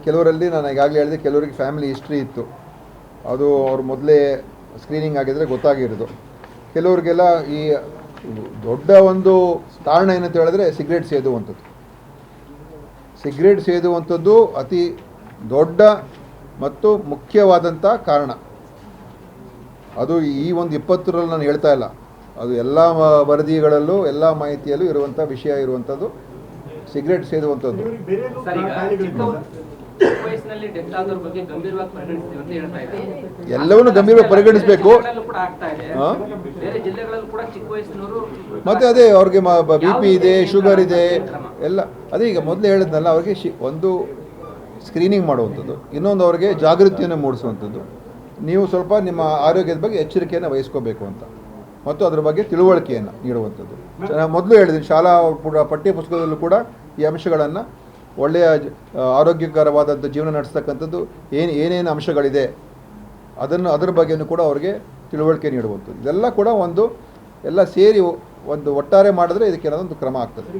ಕೆಲವರಲ್ಲಿ ನಾನು ಈಗಾಗಲೇ ಹೇಳಿದೆ, ಕೆಲವರಿಗೆ ಫ್ಯಾಮಿಲಿ ಹಿಸ್ಟ್ರಿ ಇತ್ತು, ಅದು ಅವ್ರು ಮೊದಲೇ ಸ್ಕ್ರೀನಿಂಗ್ ಆಗಿದ್ದರೆ ಗೊತ್ತಾಗಿರೋದು. ಕೆಲವ್ರಿಗೆಲ್ಲ ಈ ದೊಡ್ಡ ಒಂದು ಕಾರಣ ಏನಂತ ಹೇಳಿದ್ರೆ ಸಿಗರೇಟ್ ಸೇದುವಂಥದ್ದು. ಸಿಗರೇಟ್ ಸೇದುವಂಥದ್ದು ಅತಿ ದೊಡ್ಡ ಮತ್ತು ಮುಖ್ಯವಾದಂಥ ಕಾರಣ. ಅದು ಈ ಒಂದು 20ರಲ್ಲಿ ನಾನು ಹೇಳ್ತಾ ಇಲ್ಲ, ಅದು ಎಲ್ಲ ವರದಿಗಳಲ್ಲೂ ಎಲ್ಲ ಮಾಹಿತಿಯಲ್ಲೂ ಇರುವಂಥ ವಿಷಯ ಇರುವಂಥದ್ದು ಸಿಗರೇಟ್ ಸೇದುವಂಥದ್ದು. ಎಲ್ಲವನ್ನೂ ಗಂಭೀರವಾಗಿ ಪರಿಗಣಿಸಬೇಕು. ಮತ್ತು ಅದೇ ಅವ್ರಿಗೆ BP ಇದೆ, ಶುಗರ್ ಇದೆ, ಎಲ್ಲ ಅದೇ ಈಗ ಮೊದಲೇ ಹೇಳಿದ್ನಲ್ಲ, ಅವ್ರಿಗೆ ಒಂದು ಸ್ಕ್ರೀನಿಂಗ್ ಮಾಡುವಂಥದ್ದು, ಇನ್ನೊಂದು ಅವ್ರಿಗೆ ಜಾಗೃತಿಯನ್ನು ಮೂಡಿಸುವಂಥದ್ದು. ನೀವು ಸ್ವಲ್ಪ ನಿಮ್ಮ ಆರೋಗ್ಯದ ಬಗ್ಗೆ ಎಚ್ಚರಿಕೆಯನ್ನು ವಹಿಸ್ಕೋಬೇಕು ಅಂತ, ಮತ್ತು ಅದರ ಬಗ್ಗೆ ತಿಳುವಳಿಕೆಯನ್ನು ನೀಡುವಂಥದ್ದು. ಮೊದಲು ಹೇಳಿದ್ದೀನಿ, ಶಾಲಾ ಪಠ್ಯ ಪುಸ್ತಕದಲ್ಲೂ ಕೂಡ ಈ ಅಂಶಗಳನ್ನು, ಒಳ್ಳೆಯ ಆರೋಗ್ಯಕರವಾದಂಥ ಜೀವನ ನಡೆಸ್ತಕ್ಕಂಥದ್ದು ಏನೇನು ಅಂಶಗಳಿದೆ ಅದರ ಬಗ್ಗೆಯೂ ಕೂಡ ಅವ್ರಿಗೆ ತಿಳುವಳಿಕೆ ನೀಡುವಂಥದ್ದು. ಇದೆಲ್ಲ ಕೂಡ ಎಲ್ಲ ಸೇರಿ ಒಂದು ಒಟ್ಟಾರೆ ಮಾಡಿದ್ರೆ ಇದಕ್ಕೆ ಏನಾದೊಂದು ಕ್ರಮ ಆಗ್ತದೆ.